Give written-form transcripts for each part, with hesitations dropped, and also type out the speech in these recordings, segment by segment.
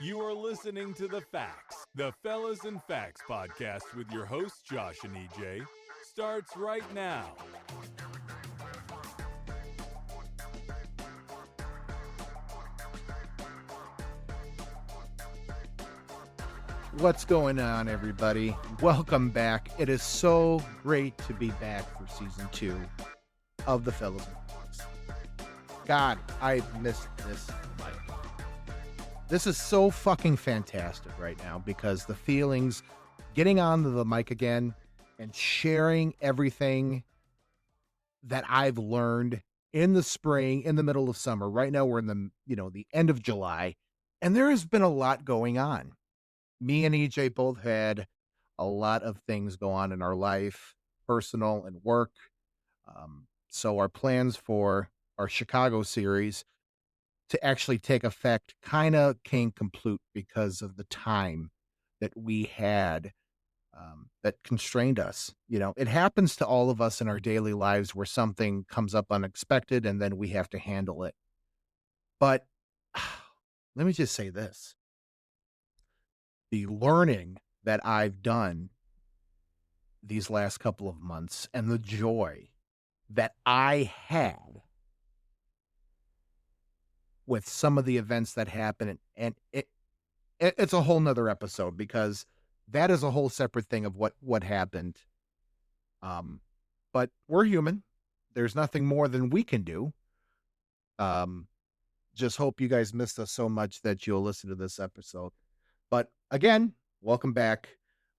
You are listening to The Facts, the Fellas and Facts podcast with your hosts, Josh and EJ. Starts right now. What's going on, everybody? Welcome back. It is so great to be back for season 2 of the Fellas and Facts. God, I've missed this mic. This is so fucking fantastic right now because the feelings, getting onto the mic again and sharing everything that I've learned in the spring, in the middle of summer. Right now we're in the end of July, and there has been a lot going on. Me and EJ both had a lot of things go on in our life, personal and work. So our plans for our Chicago series to actually take effect kind of came complete because of the time that we had that constrained us. You know, it happens to all of us in our daily lives where something comes up unexpected and then we have to handle it. But let me just say this. The learning that I've done these last couple of months and the joy that I had with some of the events that happen, and it's a whole nother episode because that is a whole separate thing of what happened. But we're human. There's nothing more than we can do. Just hope you guys missed us so much that you'll listen to this episode. But again, welcome back.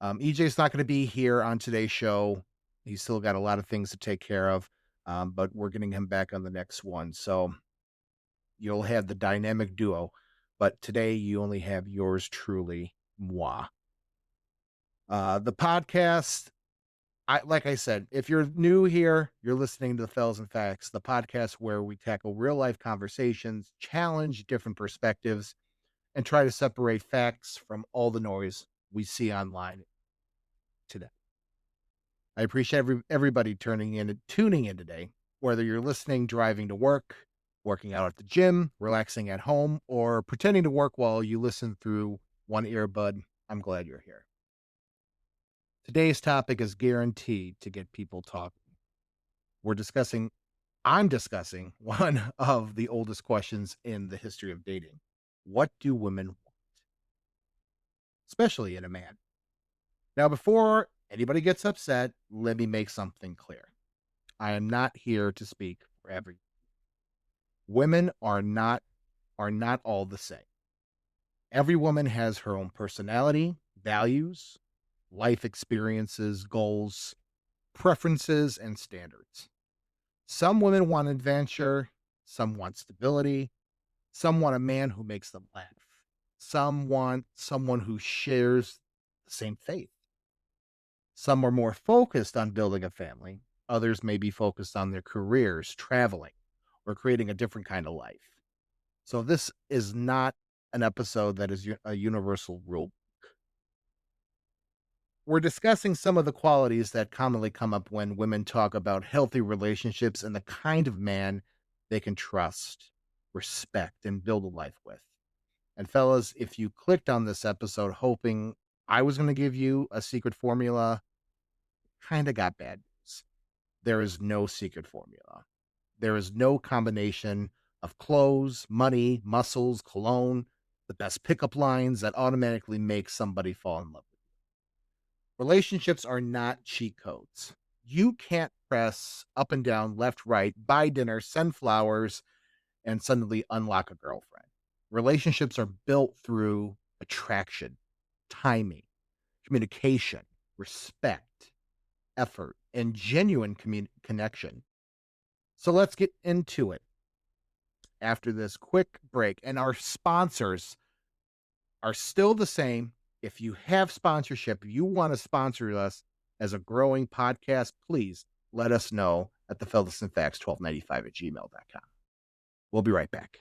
EJ's not going to be here on today's show. He's still got a lot of things to take care of, but we're getting him back on the next one. So you'll have the dynamic duo, but today you only have yours truly, moi. The podcast, like I said, if you're new here, you're listening to the Fellas and Facts, the podcast where we tackle real life conversations, challenge different perspectives, and try to separate facts from all the noise we see online today. I appreciate everybody tuning in today, whether you're listening, driving to work, working out at the gym, relaxing at home, or pretending to work while you listen through one earbud. I'm glad you're here. Today's topic is guaranteed to get people talking. I'm discussing one of the oldest questions in the history of dating. What do women want? Especially in a man. Now, before anybody gets upset, let me make something clear. I am not here to speak for everyone. Women are not all the same. Every woman has her own personality, values, life experiences, goals, preferences, and standards. Some women want adventure, some want stability, some want a man who makes them laugh. Some want someone who shares the same faith. Some are more focused on building a family. Others may be focused on their careers, traveling, or creating a different kind of life. So this is not an episode that is a universal rule. We're discussing some of the qualities that commonly come up when women talk about healthy relationships and the kind of man they can trust, respect, and build a life with. And fellas, if you clicked on this episode hoping I was going to give you a secret formula, kind of got bad news. There is no secret formula. There is no combination of clothes, money, muscles, cologne, the best pickup lines that automatically make somebody fall in love with you. Relationships are not cheat codes. You can't press up and down, left, right, buy dinner, send flowers, and suddenly unlock a girlfriend. Relationships are built through attraction, timing, communication, respect, effort, and genuine connection. So let's get into it after this quick break. And our sponsors are still the same. If you have sponsorship, if you want to sponsor us as a growing podcast, please let us know at the Fellas and Facts 1295 at gmail.com. We'll be right back.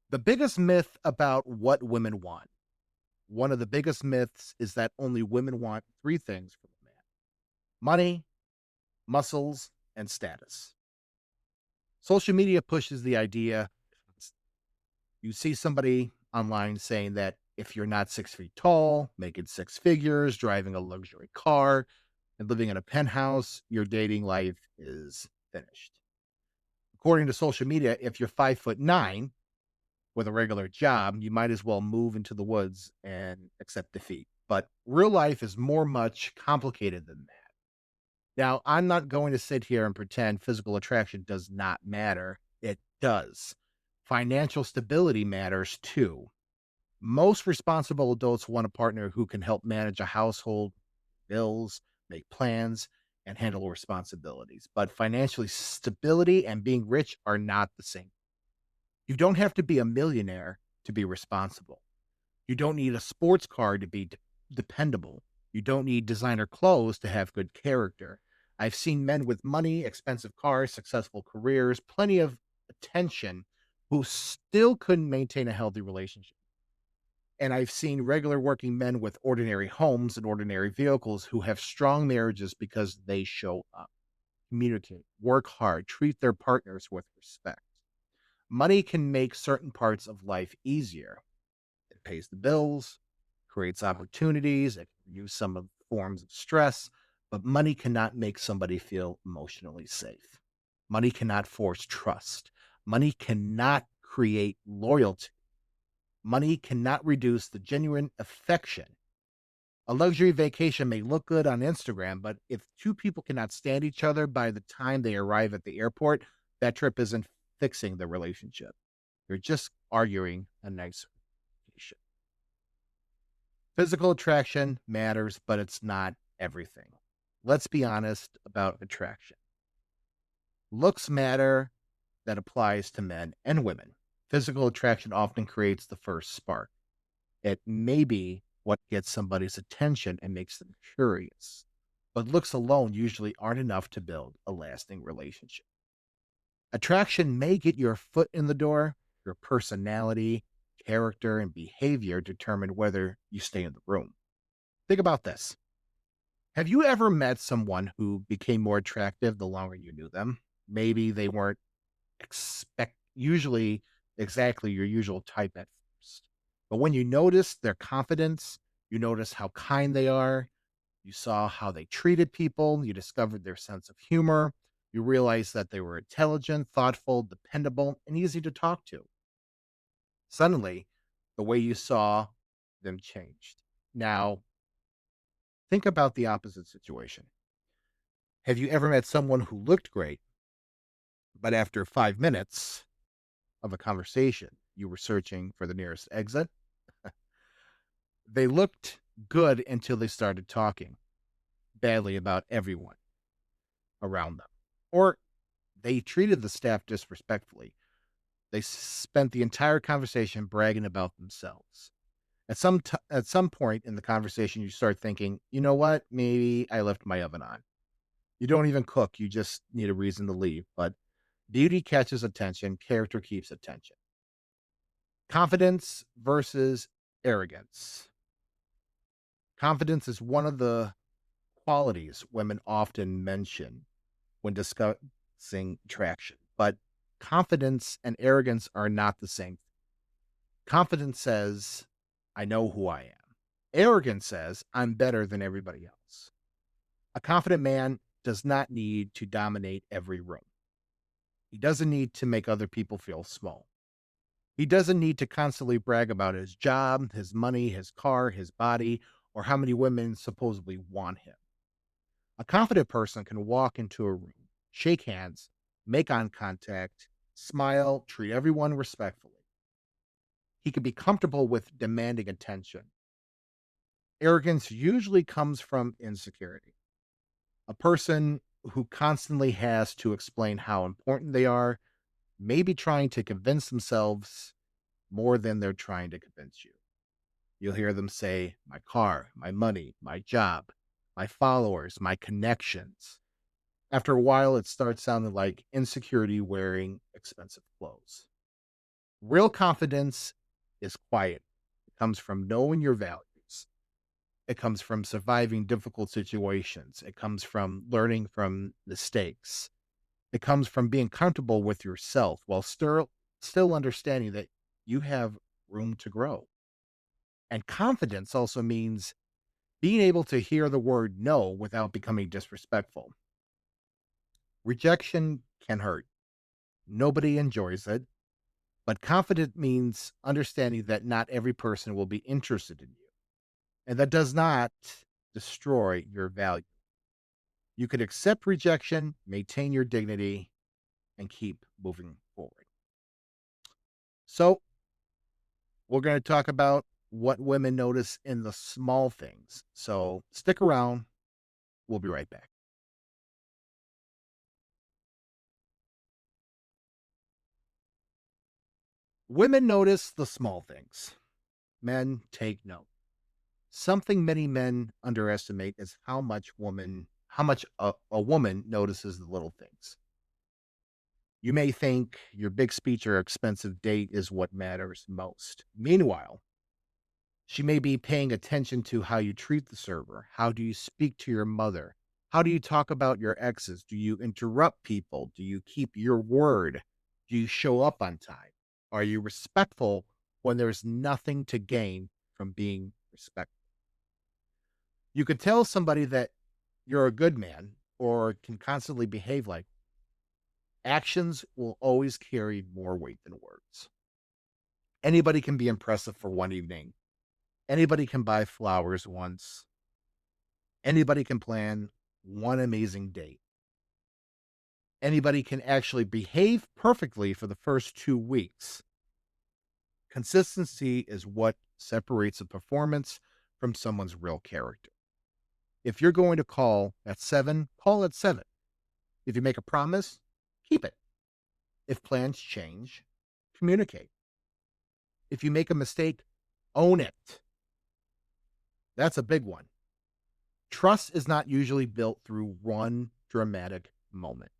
The biggest myth about what women want. One of the biggest myths is that only women want 3 things from a man: money, muscles, and status. Social media pushes the idea. You see somebody online saying that if you're not 6 feet tall, making six figures, driving a luxury car, and living in a penthouse, your dating life is finished. According to social media, if you're 5'9" with a regular job, you might as well move into the woods and accept defeat. But real life is much complicated than that. Now, I'm not going to sit here and pretend physical attraction does not matter. It does. Financial stability matters too. Most responsible adults want a partner who can help manage a household, bills, make plans, and handle responsibilities. But financially, stability and being rich are not the same. You don't have to be a millionaire to be responsible. You don't need a sports car to be dependable. You don't need designer clothes to have good character. I've seen men with money, expensive cars, successful careers, plenty of attention who still couldn't maintain a healthy relationship. And I've seen regular working men with ordinary homes and ordinary vehicles who have strong marriages because they show up, communicate, work hard, treat their partners with respect. Money can make certain parts of life easier. It pays the bills, creates opportunities, it can reduce some of the forms of stress, but money cannot make somebody feel emotionally safe. Money cannot force trust. Money cannot create loyalty. Money cannot reduce the genuine affection. A luxury vacation may look good on Instagram, but if two people cannot stand each other by the time they arrive at the airport, that trip isn't fixing the relationship. You're just arguing a nice vacation. Physical attraction matters, but it's not everything. Let's be honest about attraction. Looks matter. That applies to men and women. Physical attraction often creates the first spark. It may be what gets somebody's attention and makes them curious. But looks alone usually aren't enough to build a lasting relationship. Attraction may get your foot in the door. Your personality, character, and behavior determine whether you stay in the room. Think about this. Have you ever met someone who became more attractive the longer you knew them? Maybe they weren't usually exactly your usual type at first. But when you notice their confidence, you notice how kind they are, you saw how they treated people, you discovered their sense of humor, you realized that they were intelligent, thoughtful, dependable, and easy to talk to. Suddenly, the way you saw them changed. Now, think about the opposite situation. Have you ever met someone who looked great, but after 5 minutes of a conversation, you were searching for the nearest exit? They looked good until they started talking badly about everyone around them, or they treated the staff disrespectfully. They spent the entire conversation bragging about themselves. At some point in the conversation, you start thinking, you know what? Maybe I left my oven on. You don't even cook. You just need a reason to leave. But beauty catches attention. Character keeps attention. Confidence versus arrogance. Confidence is one of the qualities women often mention when discussing attraction, but confidence and arrogance are not the same. Confidence says, I know who I am. Arrogance says, I'm better than everybody else. A confident man does not need to dominate every room. He doesn't need to make other people feel small. He doesn't need to constantly brag about his job, his money, his car, his body, or how many women supposedly want him. A confident person can walk into a room, shake hands, make eye contact, smile, treat everyone respectfully. He can be comfortable with demanding attention. Arrogance usually comes from insecurity. A person who constantly has to explain how important they are, may be trying to convince themselves more than they're trying to convince you. You'll hear them say, my car, my money, my job, my followers, my connections. After a while, it starts sounding like insecurity wearing expensive clothes. Real confidence is quiet. It comes from knowing your values. It comes from surviving difficult situations. It comes from learning from mistakes. It comes from being comfortable with yourself while still understanding that you have room to grow. And confidence also means being able to hear the word no without becoming disrespectful. Rejection can hurt. Nobody enjoys it, but confident means understanding that not every person will be interested in you. And that does not destroy your value. You can accept rejection, maintain your dignity, and keep moving forward. So, we're going to talk about what women notice in the small things. So, stick around. We'll be right back. Women notice the small things. Men take note. Something many men underestimate is how much a woman notices the little things. You may think your big speech or expensive date is what matters most. Meanwhile, she may be paying attention to how you treat the server. How do you speak to your mother? How do you talk about your exes? Do you interrupt people? Do you keep your word? Do you show up on time? Are you respectful when there's nothing to gain from being respectful? You could tell somebody that you're a good man or can constantly behave like actions will always carry more weight than words. Anybody can be impressive for one evening. Anybody can buy flowers once. Anybody can plan one amazing date. Anybody can actually behave perfectly for the first 2 weeks. Consistency is what separates a performance from someone's real character. If you're going to call at 7, call at 7. If you make a promise, keep it. If plans change, communicate. If you make a mistake, own it. That's a big one. Trust is not usually built through one dramatic moment.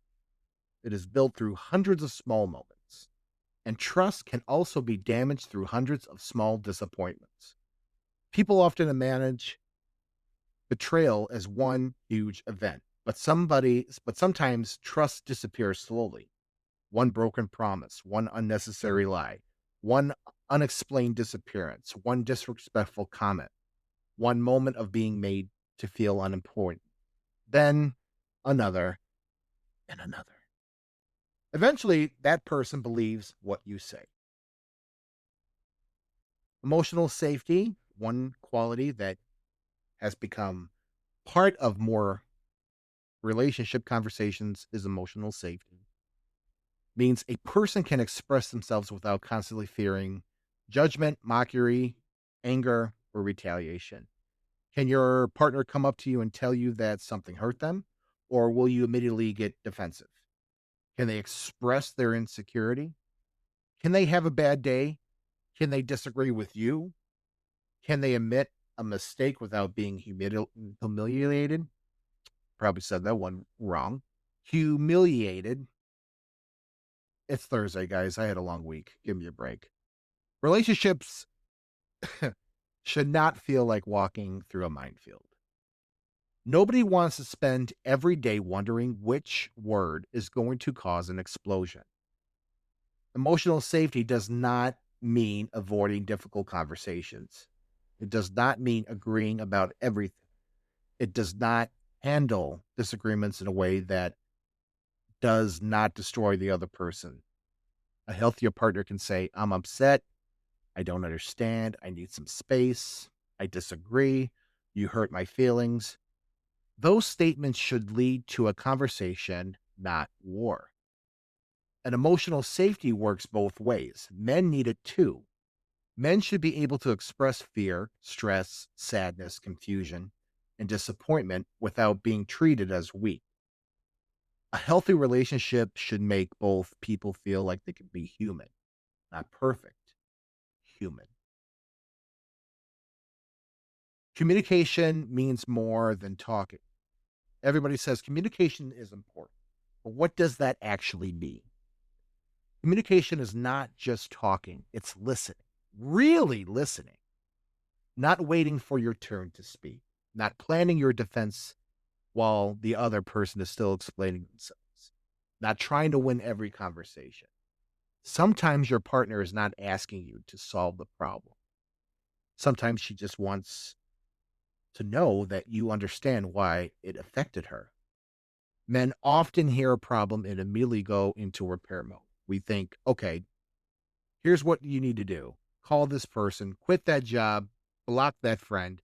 It is built through hundreds of small moments. And trust can also be damaged through hundreds of small disappointments. People often manage betrayal as one huge event, but sometimes trust disappears slowly. One broken promise, one unnecessary lie, one unexplained disappearance, one disrespectful comment, one moment of being made to feel unimportant, then another and another. Eventually, that person believes what you say. Emotional safety, one quality that has become part of more relationship conversations, is emotional safety. Means a person can express themselves without constantly fearing judgment, mockery, anger, or retaliation. Can your partner come up to you and tell you that something hurt them? Or will you immediately get defensive? Can they express their insecurity? Can they have a bad day? Can they disagree with you? Can they admit a mistake without being humiliated? Probably said that one wrong. Humiliated. It's Thursday, guys. I had a long week. Give me a break. Relationships should not feel like walking through a minefield. Nobody wants to spend every day wondering which word is going to cause an explosion. Emotional safety does not mean avoiding difficult conversations. It does not mean agreeing about everything. It does not handle disagreements in a way that does not destroy the other person. A healthier partner can say, I'm upset. I don't understand. I need some space. I disagree. You hurt my feelings. Those statements should lead to a conversation, not war. And emotional safety works both ways. Men need it too. Men should be able to express fear, stress, sadness, confusion, and disappointment without being treated as weak. A healthy relationship should make both people feel like they can be human, not perfect, human. Communication means more than talking. Everybody says communication is important, but what does that actually mean? Communication is not just talking, it's listening, really listening, not waiting for your turn to speak, not planning your defense while the other person is still explaining themselves. not trying to win every conversation. Sometimes your partner is not asking you to solve the problem. Sometimes she just wants to know that you understand why it affected her. Men often hear a problem and immediately go into repair mode. We think, okay, here's what you need to do. Call this person, quit that job, block that friend,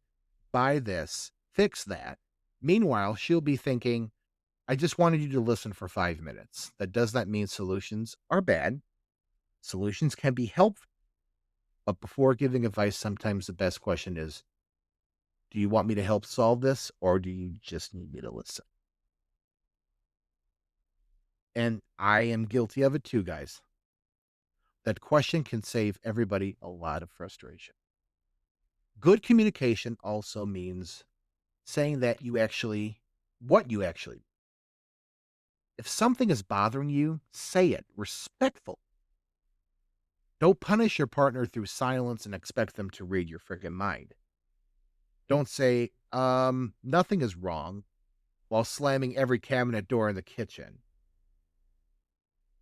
buy this, fix that. Meanwhile, she'll be thinking, I just wanted you to listen for 5 minutes. That does not mean solutions are bad. Solutions can be helpful. But before giving advice, sometimes the best question is, do you want me to help solve this, or do you just need me to listen? And I am guilty of it too, guys. That question can save everybody a lot of frustration. Good communication also means saying that what you actually. If something is bothering you, say it respectful. Don't punish your partner through silence and expect them to read your freaking mind. Don't say, nothing is wrong while slamming every cabinet door in the kitchen.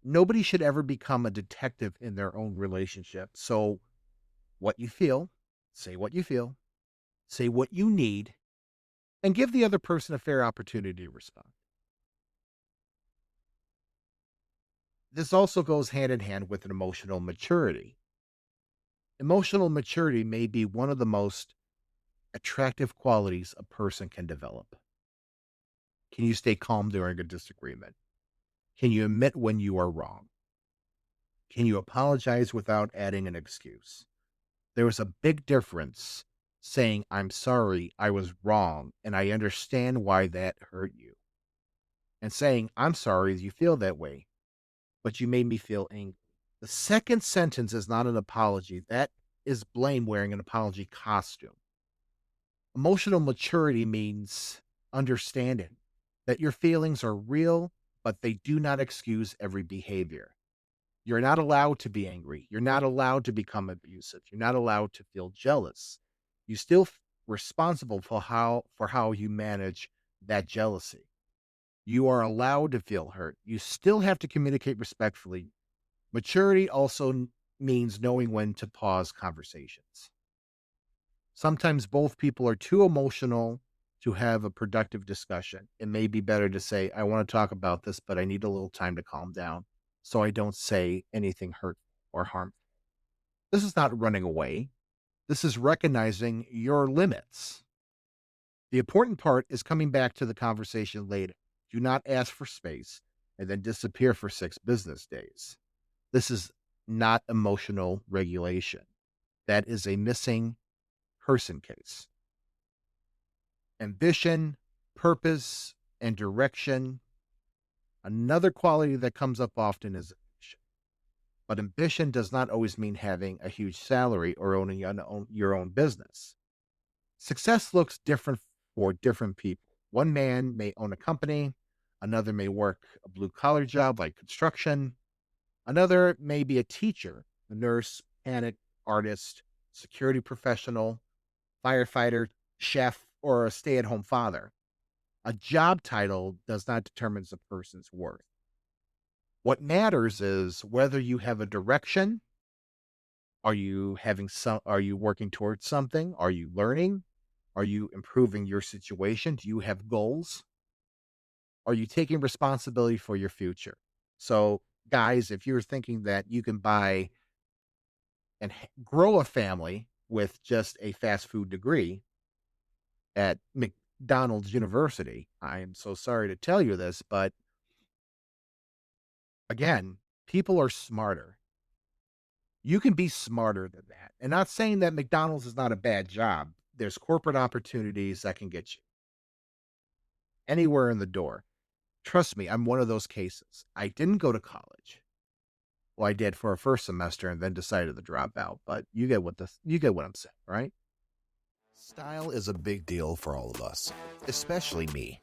Nobody should ever become a detective in their own relationship. So what you feel, say what you feel, say what you need, and give the other person a fair opportunity to respond. This also goes hand in hand with an emotional maturity. Emotional maturity may be one of the most attractive qualities a person can develop. Can you stay calm during a disagreement? Can you admit when you are wrong? Can you apologize without adding an excuse? There is a big difference saying, I'm sorry, I was wrong, and I understand why that hurt you, and saying, I'm sorry you feel that way, but you made me feel angry. The second sentence is not an apology. That is blame wearing an apology costume. Emotional maturity means understanding that your feelings are real, but they do not excuse every behavior. You're not allowed to be angry. You're not allowed to become abusive. You're not allowed to feel jealous. You still responsible for how you manage that jealousy. You are allowed to feel hurt. You still have to communicate respectfully. Maturity also means knowing when to pause conversations. Sometimes both people are too emotional to have a productive discussion. It may be better to say, I want to talk about this, but I need a little time to calm down so I don't say anything hurtful or harmful. This is not running away. This is recognizing your limits. The important part is coming back to the conversation later. Do not ask for space and then disappear for 6 business days. This is not emotional regulation. That is a missing person case. Ambition, purpose, and direction. Another quality that comes up often is ambition. But ambition does not always mean having a huge salary or owning your own business. Success looks different for different people. One man may own a company, another may work a blue-collar job like construction, another may be a teacher, a nurse, mechanic, artist, security professional, firefighter, chef, or a stay-at-home father. A job title does not determine a person's worth. What matters is whether you have a direction. Are you working towards something? Are you learning? Are you improving your situation? Do you have goals? Are you taking responsibility for your future? So, guys, if you're thinking that you can buy and grow a family with just a fast food degree at McDonald's University, I am so sorry to tell you this, but again, people are smarter. You can be smarter than that. And not saying that McDonald's is not a bad job. There's corporate opportunities that can get you anywhere in the door. Trust me, I'm one of those cases. I didn't go to college. Well, I did for a first semester and then decided to drop out, but you get what I'm saying, right? Style is a big deal for all of us, especially me.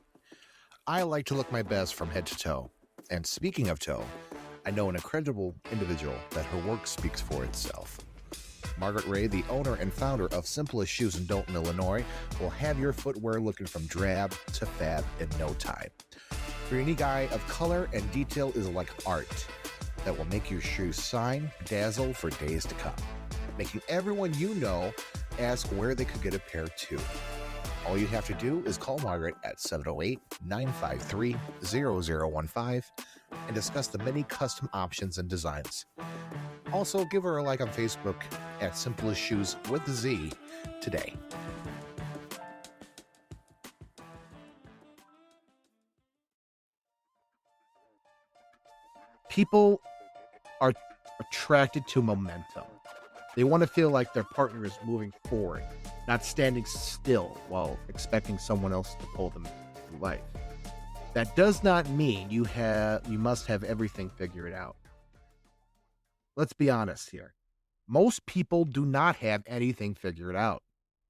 I like to look my best from head to toe. And speaking of toe, I know an incredible individual that her work speaks for itself. Margaret Ray, the owner and founder of Simplest Shoes in Dolton, Illinois, will have your footwear looking from drab to fab in no time. Your unique eye of color and detail is like art that will make your shoes shine, dazzle for days to come, making everyone you know ask where they could get a pair too. All you have to do is call Margaret at 708-953-0015 and discuss the many custom options and designs. Also, give her a like on Facebook at Simplest Shoes with a Z today. People are attracted to momentum. They want to feel like their partner is moving forward, not standing still while expecting someone else to pull them through life. That does not mean you must have everything figured out. Let's be honest here. Most people do not have anything figured out.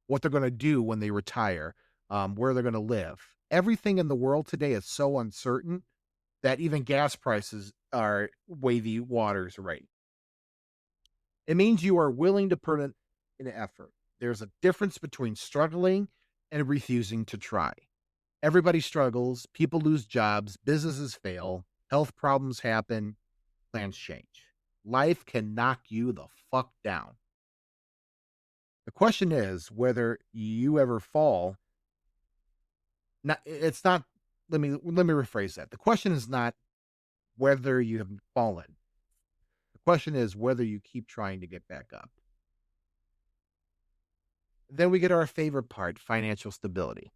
What they're going to do when they retire, where they're going to live. Everything in the world today is so uncertain that even gas prices are wavy waters right. It means you are willing to put in an effort. There's a difference between struggling and refusing to try. Everybody struggles, people lose jobs, businesses fail, health problems happen, plans change. Life can knock you the fuck down. The question is whether you ever fall. Let me rephrase that. The question is not whether you have fallen. The question is whether you keep trying to get back up. Then we get our favorite part, financial stability.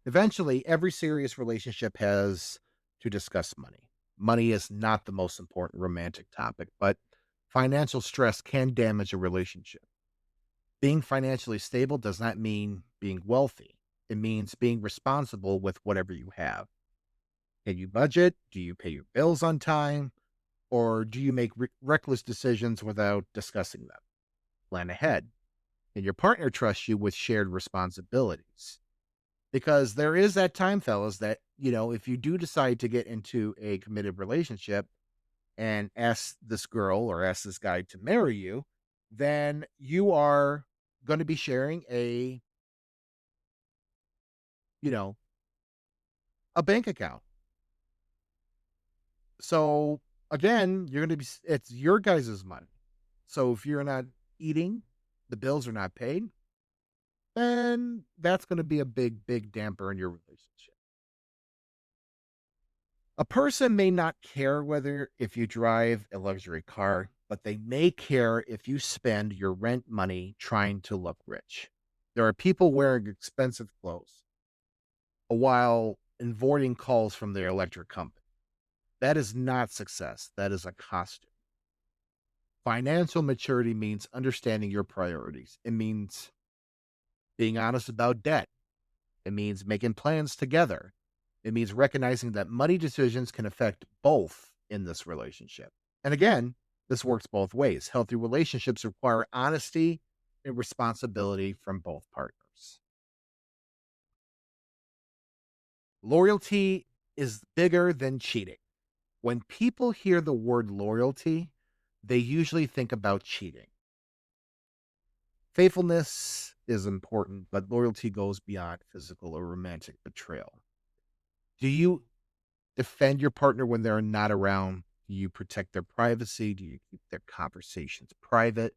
Eventually, every serious relationship has to discuss money. Money is not the most important romantic topic, but financial stress can damage a relationship. Being financially stable does not mean being wealthy. It means being responsible with whatever you have. Can you budget? Do you pay your bills on time? Or do you make reckless decisions without discussing them? Plan ahead. Can your partner trust you with shared responsibilities? Because there is that time, fellas, that, if you do decide to get into a committed relationship and ask this girl or ask this guy to marry you, then you are going to be sharing a bank account. So again, it's your guys' money. So if you're not eating, the bills are not paid, then that's going to be a big, big damper in your relationship. A person may not care if you drive a luxury car, but they may care if you spend your rent money trying to look rich. There are people wearing expensive clothes while avoiding calls from their electric company. That is not success. That is a costume. Financial maturity means understanding your priorities. It means being honest about debt. It means making plans together. It means recognizing that money decisions can affect both in this relationship. And again, this works both ways. Healthy relationships require honesty and responsibility from both partners. Loyalty is bigger than cheating. When people hear the word loyalty, they usually think about cheating. Faithfulness is important, but loyalty goes beyond physical or romantic betrayal. Do you defend your partner when they're not around? Do you protect their privacy? Do you keep their conversations private?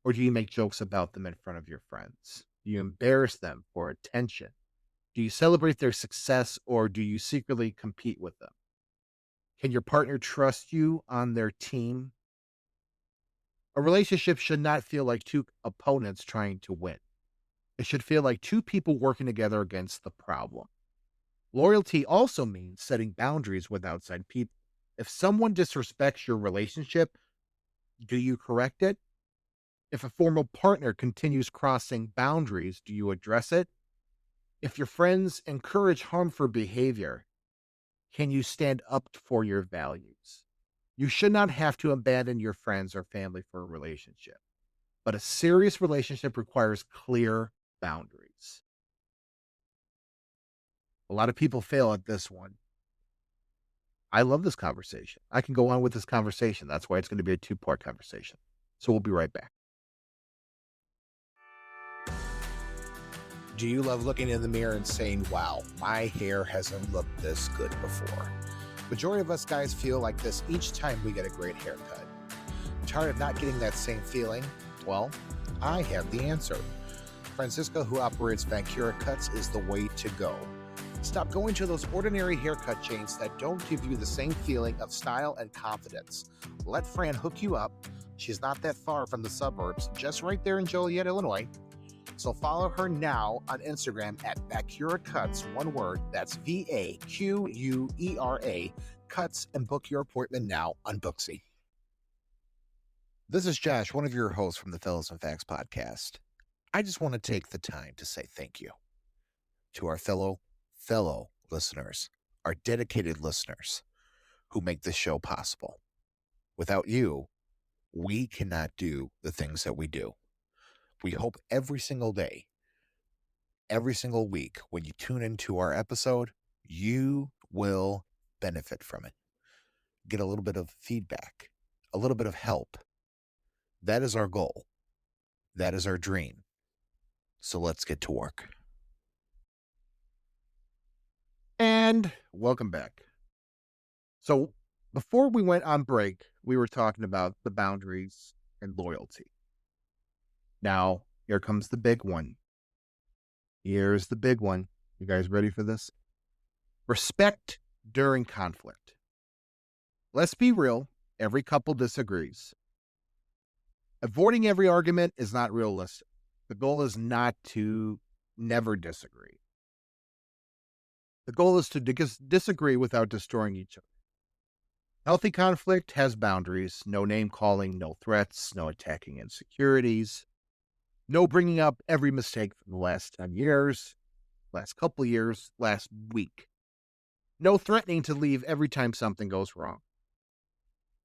Or do you make jokes about them in front of your friends? Do you embarrass them for attention? Do you celebrate their success, or do you secretly compete with them? Can your partner trust you on their team? A relationship should not feel like two opponents trying to win. It should feel like two people working together against the problem. Loyalty also means setting boundaries with outside people. If someone disrespects your relationship, do you correct it? If a former partner continues crossing boundaries, do you address it? If your friends encourage harmful behavior, can you stand up for your values? You should not have to abandon your friends or family for a relationship, but a serious relationship requires clear boundaries. A lot of people fail at this one. I love this conversation. I can go on with this conversation. That's why it's going to be a 2-part conversation. So we'll be right back. Do you love looking in the mirror and saying, wow, my hair hasn't looked this good before? Majority of us guys feel like this each time we get a great haircut. Tired of not getting that same feeling? Well, I have the answer. Francisco, who operates Vancura Cuts, is the way to go. Stop going to those ordinary haircut chains that don't give you the same feeling of style and confidence. Let Fran hook you up. She's not that far from the suburbs, just right there in Joliet, Illinois. So follow her now on Instagram at Vancura Cuts, one word, that's VAQUERA, Cuts, and book your appointment now on Booksy. This is Josh, one of your hosts from the Fellas and Facts podcast. I just want to take the time to say thank you to our fellow listeners, our dedicated listeners who make this show possible. Without you, we cannot do the things that we do. We hope every single day, every single week, when you tune into our episode, you will benefit from it. Get a little bit of feedback, a little bit of help. That is our goal. That is our dream. So let's get to work. And welcome back. So before we went on break, we were talking about the boundaries and loyalty. Now, here comes the big one. Here's the big one. You guys ready for this? Respect during conflict. Let's be real. Every couple disagrees. Avoiding every argument is not realistic. The goal is not to never disagree. The goal is to disagree without destroying each other. Healthy conflict has boundaries. No name calling, no threats, no attacking insecurities. No bringing up every mistake from the last 10 years, last couple years, last week. No threatening to leave every time something goes wrong.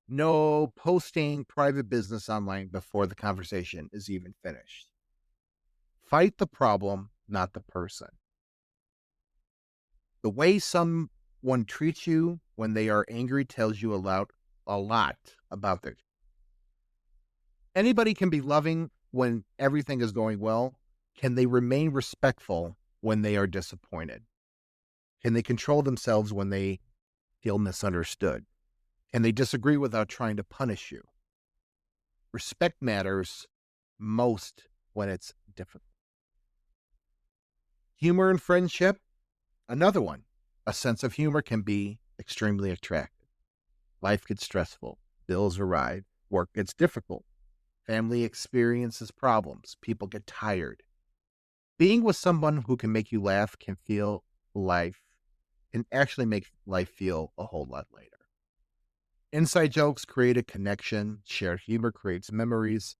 No posting private business online before the conversation is even finished. Fight the problem, not the person. The way someone treats you when they are angry tells you a lot about their. Anybody can be loving when everything is going well. Can they remain respectful when they are disappointed? Can they control themselves when they feel misunderstood? Can they disagree without trying to punish you? Respect matters most when it's difficult. Humor and friendship, another one. A sense of humor can be extremely attractive. Life gets stressful. Bills arrive. Work gets difficult. Family experiences problems. People get tired. Being with someone who can make you laugh can actually make life feel a whole lot lighter. Inside jokes create a connection. Shared humor creates memories.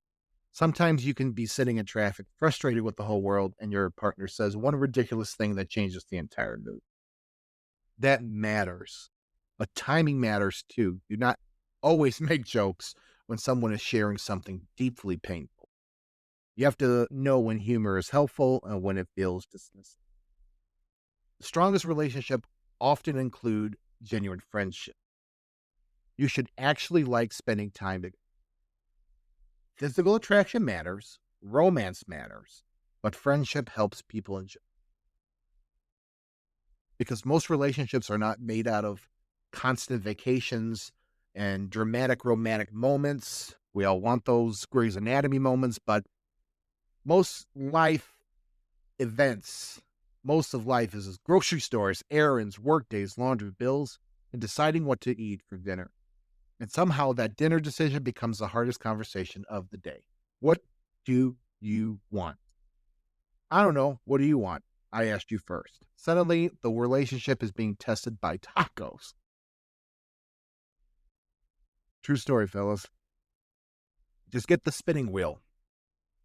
Sometimes you can be sitting in traffic, frustrated with the whole world, and your partner says one ridiculous thing that changes the entire mood. That matters. But timing matters too. Do not always make jokes when someone is sharing something deeply painful. You have to know when humor is helpful and when it feels dismissive. The strongest relationships often include genuine friendship. You should actually like spending time together. Physical attraction matters, romance matters, but friendship helps people enjoy. Because most relationships are not made out of constant vacations and dramatic romantic moments. We all want those Grey's Anatomy moments, but most life events, most of life is grocery stores, errands, work days, laundry, bills, and deciding what to eat for dinner. And somehow that dinner decision becomes the hardest conversation of the day. What do you want? I don't know. What do you want? I asked you first. Suddenly, the relationship is being tested by tacos. True story, fellas. Just get the spinning wheel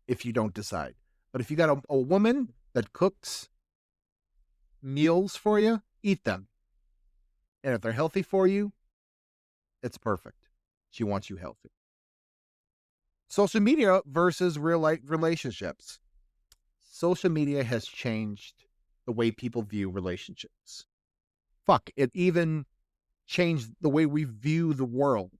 if you don't decide. But if you got a woman that cooks meals for you, eat them. And if they're healthy for you, it's perfect. She wants you healthy. Social media versus real life relationships. Social media has changed the way people view relationships. It even changed the way we view the world.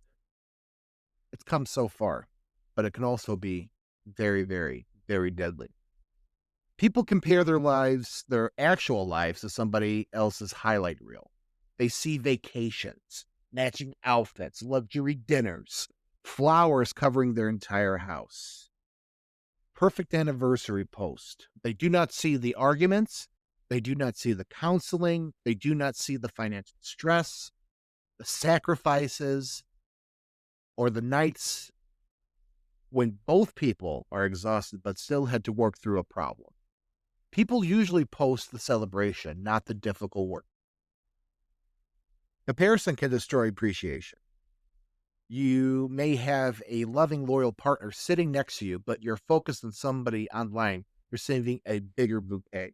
It's come so far, but it can also be very, very, very deadly. People compare their lives, their actual lives, to somebody else's highlight reel. They see vacations, matching outfits, luxury dinners, flowers covering their entire house, perfect anniversary post. They do not see the arguments. They do not see the counseling. They do not see the financial stress, the sacrifices, or the nights when both people are exhausted but still had to work through a problem. People usually post the celebration, not the difficult work. Comparison can destroy appreciation. You may have a loving, loyal partner sitting next to you, but you're focused on somebody online receiving a bigger bouquet.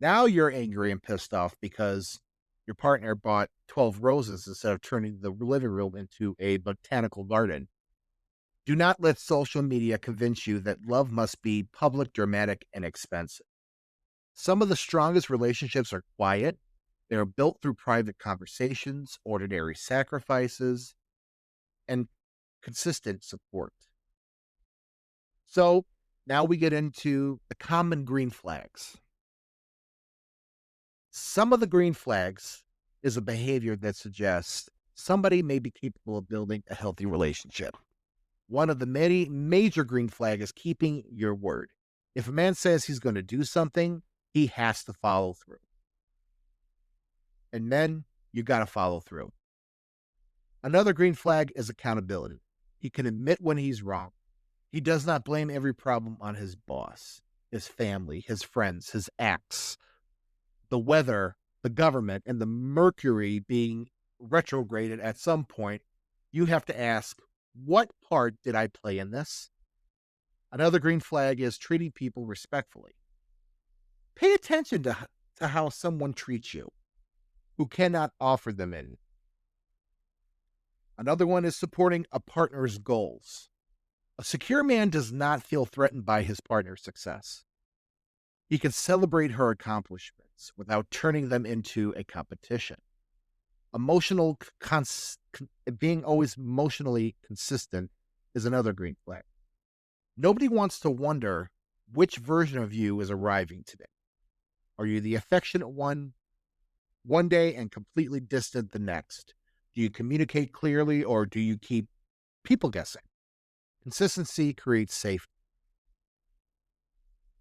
Now you're angry and pissed off because your partner bought 12 roses instead of turning the living room into a botanical garden. Do not let social media convince you that love must be public, dramatic, and expensive. Some of the strongest relationships are quiet. They are built through private conversations, ordinary sacrifices, and consistent support. So now we get into the common green flags. Some of the green flags is a behavior that suggests somebody may be capable of building a healthy relationship. One of the many major green flags is keeping your word. If a man says he's going to do something, he has to follow through. And men, you got to follow through. Another green flag is accountability. He can admit when he's wrong. He does not blame every problem on his boss, his family, his friends, his ex, the weather, the government, and the Mercury being retrograded at some point. You have to ask, what part did I play in this? Another green flag is treating people respectfully. Pay attention to how someone treats you who cannot offer them in. Another one is supporting a partner's goals. A secure man does not feel threatened by his partner's success. He can celebrate her accomplishments without turning them into a competition. Being always emotionally consistent is another green flag. Nobody wants to wonder which version of you is arriving today. Are you the affectionate one day and completely distant the next? Do you communicate clearly or do you keep people guessing? Consistency creates safety.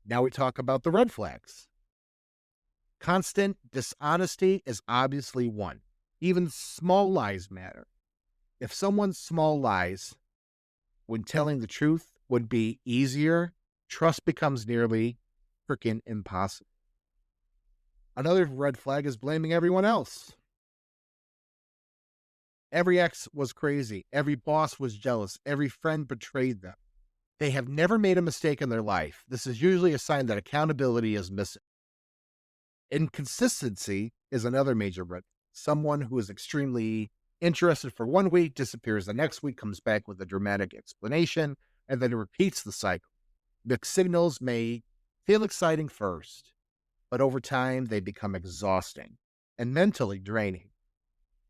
Now we talk about the red flags. Constant dishonesty is obviously one. Even small lies matter. If someone's small lies when telling the truth would be easier, trust becomes nearly freaking impossible. Another red flag is blaming everyone else. Every ex was crazy. Every boss was jealous. Every friend betrayed them. They have never made a mistake in their life. This is usually a sign that accountability is missing. Inconsistency is another major red. Someone who is extremely interested for 1 week, disappears the next week, comes back with a dramatic explanation, and then repeats the cycle. Mixed signals may feel exciting first, but over time they become exhausting and mentally draining.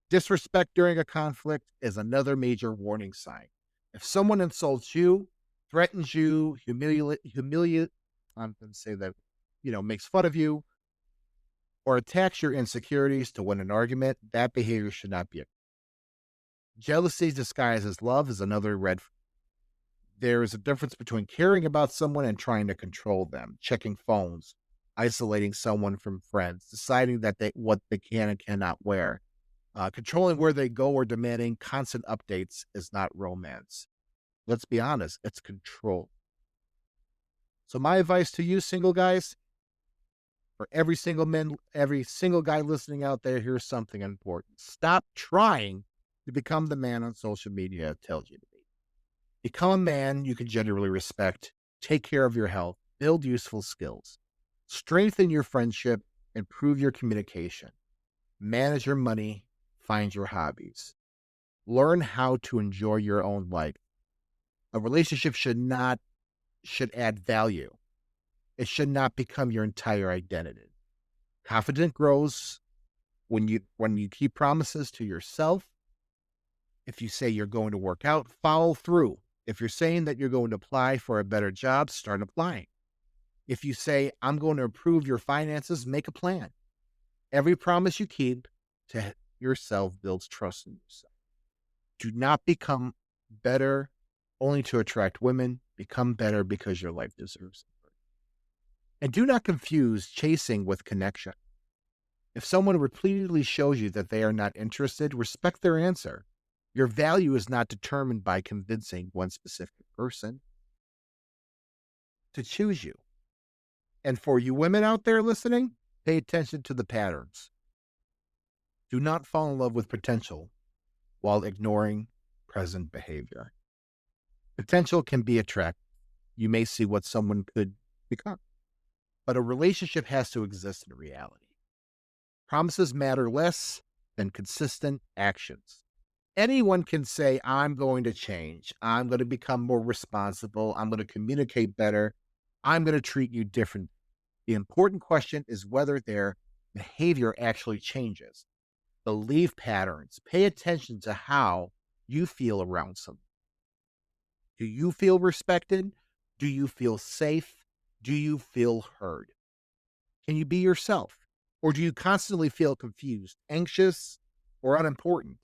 Disrespect during a conflict is another major warning sign. If someone insults you, threatens you, makes fun of you, or attacks your insecurities to win an argument, that behavior should not be. Jealousy disguised as love is another red flag. There is a difference between caring about someone and trying to control them, checking phones, isolating someone from friends, deciding what they can and cannot wear. Controlling where they go or demanding constant updates is not romance. Let's be honest, it's control. So my advice to you, single guys, for every single guy listening out there, here's something important. Stop trying to become the man on social media tells you to be. Become a man you can genuinely respect, take care of your health, build useful skills, strengthen your friendship, improve your communication, manage your money, find your hobbies, learn how to enjoy your own life. A relationship should add value. It should not become your entire identity. Confidence grows when you keep promises to yourself. If you say you're going to work out, follow through. If you're saying that you're going to apply for a better job, start applying. If you say, I'm going to improve your finances, make a plan. Every promise you keep to yourself builds trust in yourself. Do not become better only to attract women. Become better because your life deserves it. And do not confuse chasing with connection. If someone repeatedly shows you that they are not interested, respect their answer. Your value is not determined by convincing one specific person to choose you. And for you women out there listening, pay attention to the patterns. Do not fall in love with potential while ignoring present behavior. Potential can be attractive. You may see what someone could become, but a relationship has to exist in reality. Promises matter less than consistent actions. Anyone can say, I'm going to change. I'm going to become more responsible. I'm going to communicate better. I'm going to treat you different. The important question is whether their behavior actually changes. Belief patterns. Pay attention to how you feel around someone. Do you feel respected? Do you feel safe? Do you feel heard? Can you be yourself? Or do you constantly feel confused, anxious, or unimportant?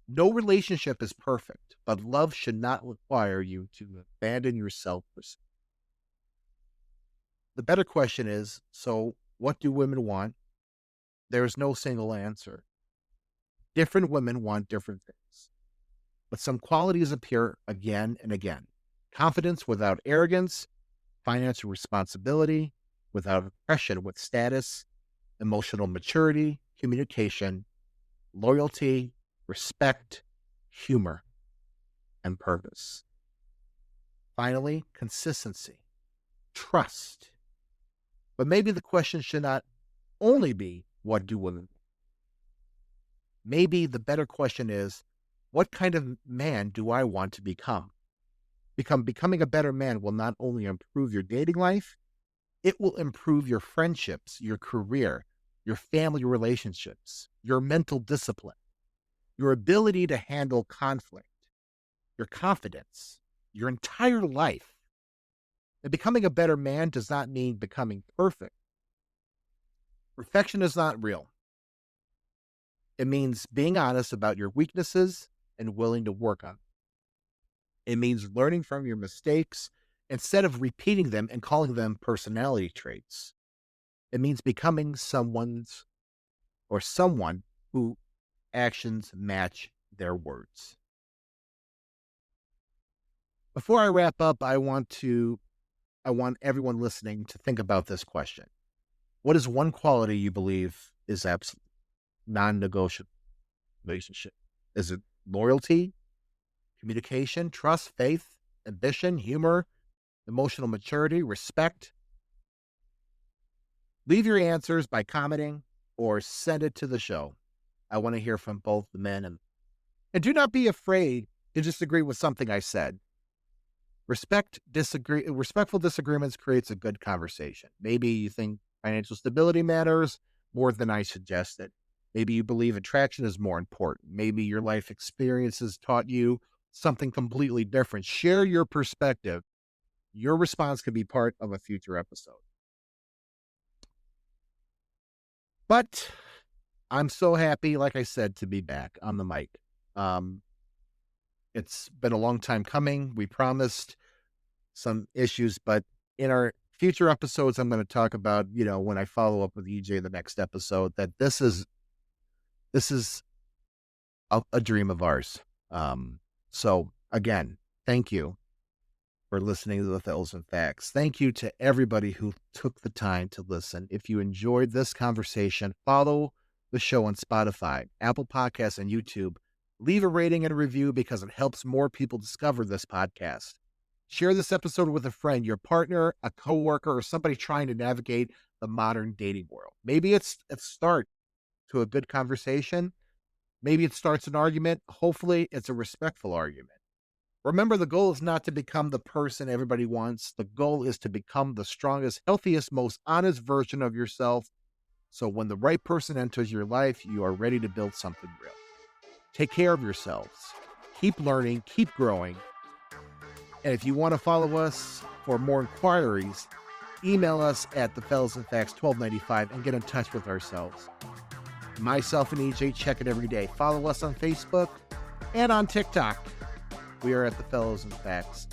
No relationship is perfect, but love should not require you to abandon yourself. The better question is, so what do women want? There is no single answer. Different women want different things, but some qualities appear again and again. Confidence without arrogance, financial responsibility without oppression with status, emotional maturity, communication, loyalty, respect, humor, and purpose. Finally, consistency, trust. But maybe the question should not only be, what do women want? Maybe the better question is, what kind of man do I want to become? Becoming a better man will not only improve your dating life, it will improve your friendships, your career, your family relationships, your mental discipline, your ability to handle conflict, your confidence, your entire life. And becoming a better man does not mean becoming perfect. Perfection is not real. It means being honest about your weaknesses and willing to work on them. It means learning from your mistakes instead of repeating them and calling them personality traits. It means becoming someone who actions match their words. Before I wrap up, I want everyone listening to think about this question. What is one quality you believe is absolute, non-negotiable relationship? Is it loyalty, communication, trust, faith, ambition, humor, emotional maturity, respect? Leave your answers by commenting or send it to the show. I want to hear from both the men and do not be afraid to disagree with something I said. Respectful disagreements creates a good conversation. Maybe you think financial stability matters more than I suggested. Maybe you believe attraction is more important. Maybe your life experiences taught you something completely different. Share your perspective. Your response could be part of a future episode. But I'm so happy, like I said, to be back on the mic. It's been a long time coming. We promised some issues, but in our future episodes, I'm going to talk about, when I follow up with EJ the next episode, that this is a dream of ours. So again, thank you for listening to the Fellas and Facts. Thank you to everybody who took the time to listen. If you enjoyed this conversation, follow the show on Spotify, Apple Podcasts, and YouTube. Leave a rating and a review because it helps more people discover this podcast. Share this episode with a friend, your partner, a coworker, or somebody trying to navigate the modern dating world. Maybe it's a start to a good conversation. Maybe it starts an argument. Hopefully, it's a respectful argument. Remember, the goal is not to become the person everybody wants. The goal is to become the strongest, healthiest, most honest version of yourself. So when the right person enters your life, you are ready to build something real. Take care of yourselves. Keep learning, keep growing. And if you want to follow us for more inquiries, email us at thefellasandfacts1295 and get in touch with ourselves. Myself and EJ check it every day. Follow us on Facebook and on TikTok. We are at the Fellas and Facts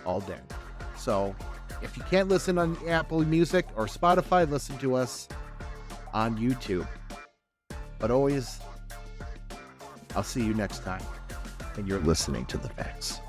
all day. So if you can't listen on Apple Music or Spotify, listen to us on YouTube. But always, I'll see you next time. And you're listening to The Facts.